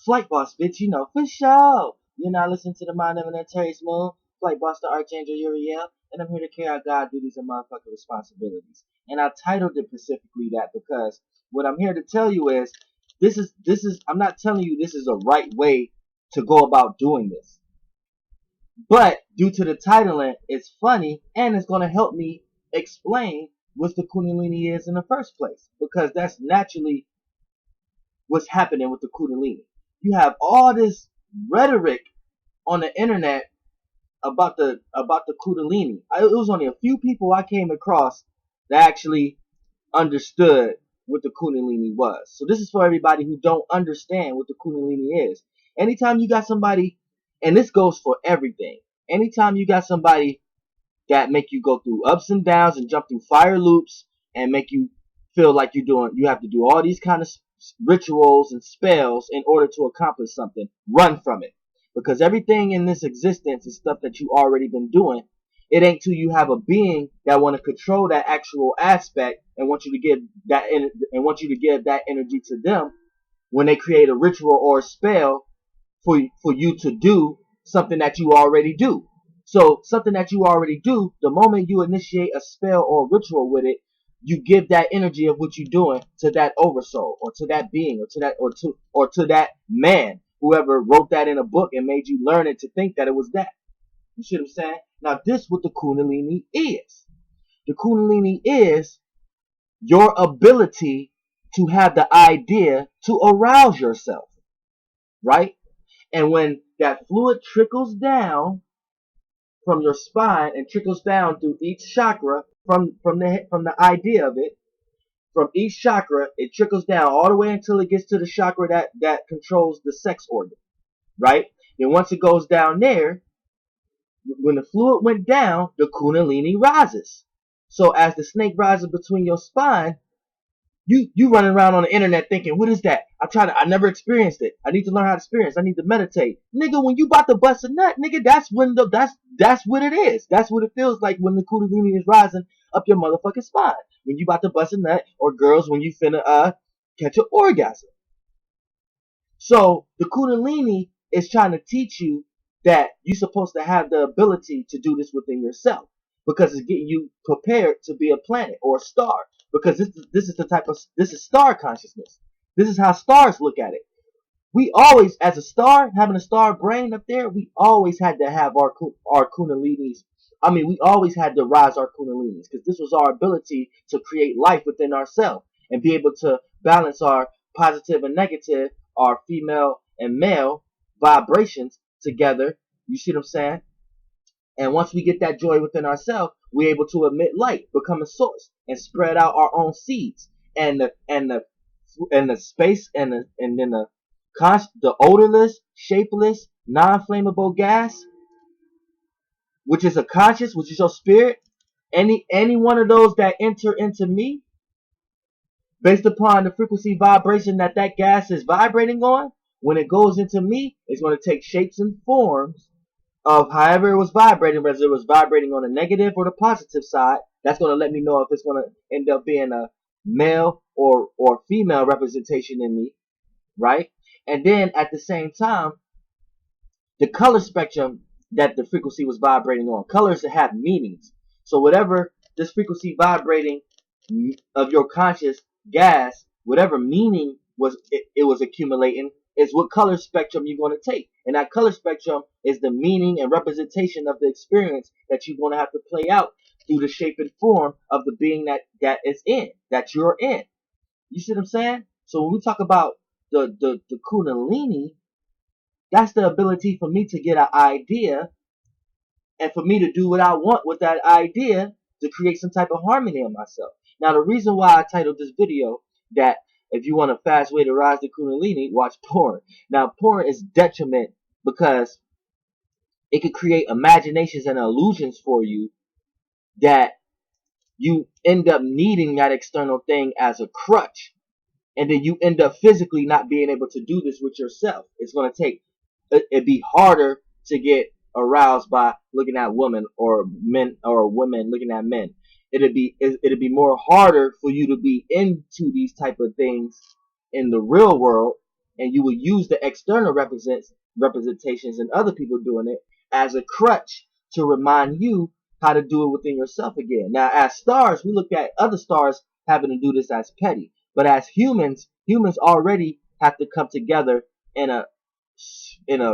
Flight Boss, bitch, you know, for sure. You're not listening to the Mind of an Terry Moon, Flight Boss, the Archangel Uriel, and I'm here to carry out God duties and motherfucking responsibilities. And I titled it specifically that because what I'm here to tell you is I'm not telling you this is a right way to go about doing this. But due to the titling, it's funny and it's going to help me explain what the Kundalini is in the first place. Because that's naturally what's happening with the Kundalini. You have all this rhetoric on the internet about the Kundalini. It was only a few people I came across that actually understood what the Kundalini was. So this is for everybody who don't understand what the Kundalini is. Anytime you got somebody, and this goes for everything, anytime you got somebody that make you go through ups and downs and jump through fire loops and make you feel like you have to do all these kind of rituals and spells in order to accomplish something, run from it. Because everything in this existence is stuff that you already been doing. It ain't till you have a being that want to control that actual aspect and want you to give that energy to them when they create a ritual or a spell for you to do something that you already do. So something that you already do, the moment you initiate a spell or a ritual with it, you give that energy of what you're doing to that oversoul or to that being or to that man, whoever wrote that in a book and made you learn it to think that it was that. You see what I'm saying? Now this is what the Kundalini is. The Kundalini is your ability to have the idea to arouse yourself, right? And when that fluid trickles down from your spine and trickles down through each chakra from the idea of it, from each chakra, it trickles down all the way until it gets to the chakra that controls the sex organ, right? And once it goes down there, when the fluid went down, the Kundalini rises. So as the snake rises between your spine, you running around on the internet thinking, what is that? I never experienced it. I need to learn how to experience. I need to meditate. Nigga, when you about to bust a nut, nigga, that's what it is. That's what it feels like when the Kundalini is rising up your motherfucking spine. When you about to bust a nut, or girls when you finna catch an orgasm. So the Kundalini is trying to teach you that you're supposed to have the ability to do this within yourself, because it's getting you prepared to be a planet or a star. Because this is star consciousness. This is how stars look at it. We always, as a star, having a star brain up there, we always had to have our Kundalinis. I mean, we always had to rise our Kundalinis, because this was our ability to create life within ourselves and be able to balance our positive and negative, our female and male vibrations together. You see what I'm saying? And once we get that joy within ourselves, we're able to emit light, become a source, and spread out our own seeds. And the space and then the odorless, shapeless, non-flammable gas, which is a conscious, which is your spirit. Any one of those that enter into me, based upon the frequency vibration that gas is vibrating on, when it goes into me, it's going to take shapes and forms of however it was vibrating, whether it was vibrating on the negative or the positive side. That's going to let me know if it's going to end up being a male or female representation in me, right? And then at the same time, the color spectrum that the frequency was vibrating on, colors that have meanings. So whatever this frequency vibrating of your conscious gas, whatever meaning it was accumulating, is what color spectrum you're going to take. And that color spectrum is the meaning and representation of the experience that you're going to have to play out through the shape and form of the being that you're in. You see what I'm saying? So when we talk about the Kundalini, that's the ability for me to get an idea and for me to do what I want with that idea to create some type of harmony in myself. Now, the reason why I titled this video that if you want a fast way to rise the Kundalini, watch porn. Now, porn is detriment because it can create imaginations and illusions for you that you end up needing that external thing as a crutch. And then you end up physically not being able to do this with yourself. It's going to it'd be harder to get aroused by looking at women or men or women looking at men. It'd be more harder for you to be into these type of things in the real world And you will use the external representations and other people doing it as a crutch to remind you how to do it within yourself again. Now, as stars, we look at other stars having to do this as petty. But as humans, humans already have to come together in a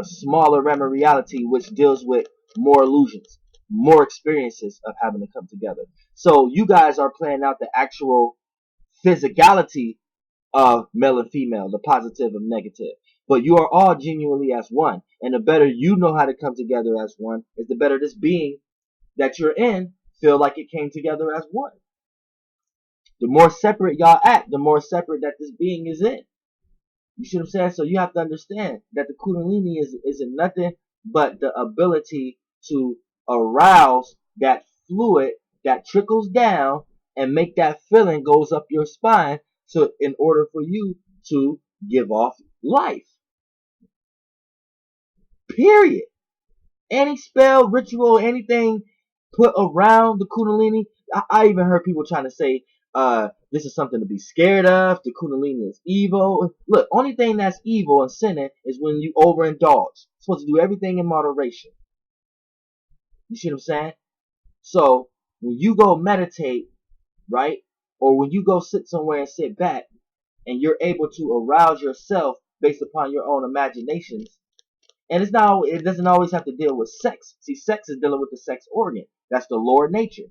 smaller realm of reality, which deals with more illusions, more experiences of having to come together. So you guys are playing out the actual physicality of male and female, the positive and negative. But you are all genuinely as one. And the better you know how to come together as one, is the better this being that you're in feel like it came together as one. The more separate y'all act, the more separate that this being is in. You see what I'm saying? So you have to understand that the Kundalini isn't nothing but the ability to arouse that fluid that trickles down and make that feeling goes up your spine, so in order for you to give off life. Period. Any spell, ritual, anything put around the Kundalini. I even heard people trying to say, this is something to be scared of. The Kundalini is evil. Look, only thing that's evil and sinning is when you overindulge. You're supposed to do everything in moderation. You see what I'm saying? So when you go meditate, right, or when you go sit somewhere and sit back, and you're able to arouse yourself based upon your own imaginations. And it doesn't always have to deal with sex. See, sex is dealing with the sex organ. That's the lower nature.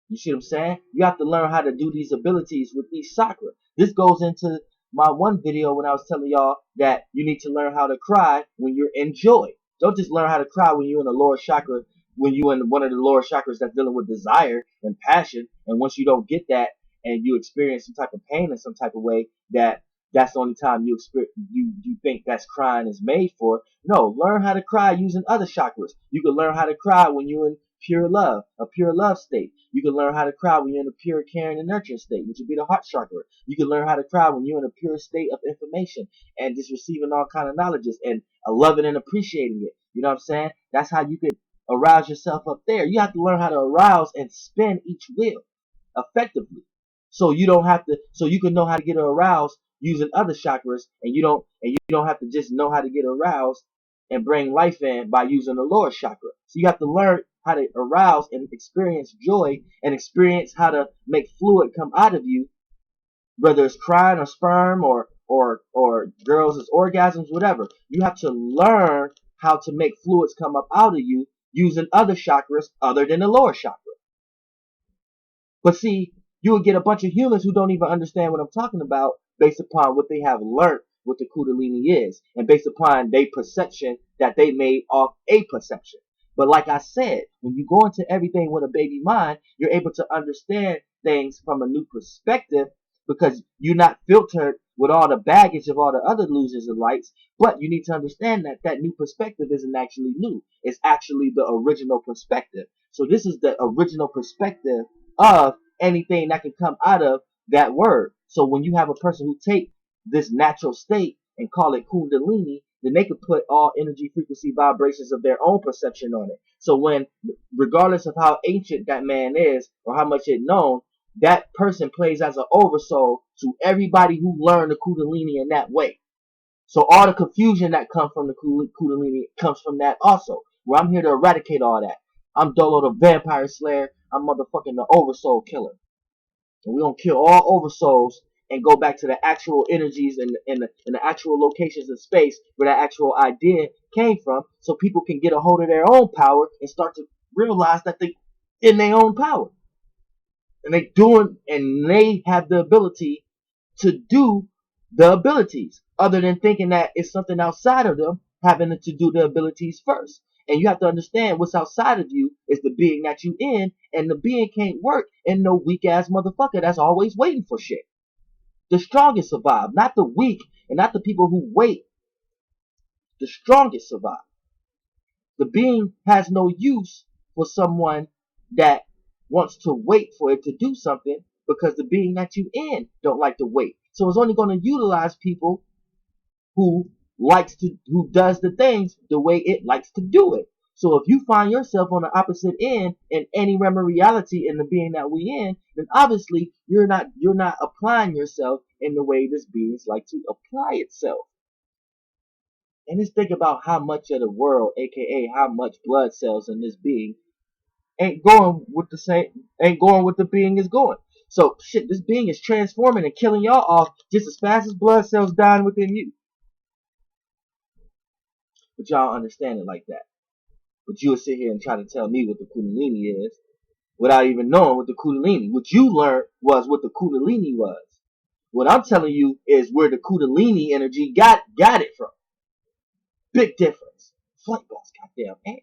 You see what I'm saying? You have to learn how to do these abilities with each chakra. This goes into my one video when I was telling y'all that you need to learn how to cry when you're in joy. Don't just learn how to cry when you're in the lower chakra, when you're in one of the lower chakras that's dealing with desire and passion. And once you don't get that and you experience some type of pain in some type of way, that's the only time you think that's crying is made for. No, learn how to cry using other chakras. You can learn how to cry when you're in pure love, a pure love state. You can learn how to cry when you're in a pure caring and nurturing state, which would be the heart chakra. You can learn how to cry when you're in a pure state of information and just receiving all kind of knowledges and loving and appreciating it. You know what I'm saying? That's how you can arouse yourself up there. You have to learn how to arouse and spin each wheel effectively. So you don't have to, so you can know how to get aroused using other chakras, and you don't have to just know how to get aroused and bring life in by using the lower chakra. So you have to learn how to arouse and experience joy and experience how to make fluid come out of you, whether it's crying or sperm or girls' as orgasms, whatever. You have to learn how to make fluids come up out of you using other chakras other than the lower chakra. But see, you will get a bunch of humans who don't even understand what I'm talking about based upon what they have learned what the Kundalini is and based upon their perception that they made off a perception. But like I said, when you go into everything with a baby mind, you're able to understand things from a new perspective because you're not filtered with all the baggage of all the other losers and lights. But you need to understand that that new perspective isn't actually new. It's actually the original perspective. So this is the original perspective of anything that can come out of that word. So when you have a person who take this natural state and call it Kundalini, then they could put all energy, frequency, vibrations of their own perception on it. So when, regardless of how ancient that man is or how much it known, that person plays as an oversoul to everybody who learned the Kundalini in that way. So all the confusion that comes from the Kundalini comes from that also. Where I'm here to eradicate all that. I'm Dolo the Vampire Slayer. I'm motherfucking the Oversoul Killer. And we're going to kill all Oversouls and go back to the actual energies and the actual locations in space where that actual idea came from, so people can get a hold of their own power and start to realize that they in their own power. And they have the ability to do the abilities, other than thinking that it's something outside of them having to do the abilities first. And you have to understand what's outside of you is the being that you in, and the being can't work in no weak ass motherfucker that's always waiting for shit. The strongest survive, not the weak and not the people who wait. The strongest survive. The being has no use for someone that wants to wait for it to do something, because the being that you in don't like to wait. So it's only going to utilize people who does the things the way it likes to do it. So if you find yourself on the opposite end in any realm of reality in the being that we in, then obviously you're not applying yourself in the way this being's like to apply itself. And just think about how much of the world, aka how much blood cells in this being, ain't going with the being is going. So shit, this being is transforming and killing y'all off just as fast as blood cells dying within you. But y'all don't understand it like that. But you will sit here and try to tell me what the Kundalini is without even knowing what the Kundalini. What you learned was what the Kundalini was. What I'm telling you is where the Kundalini energy got it from. Big difference. Flight boss, goddamn man.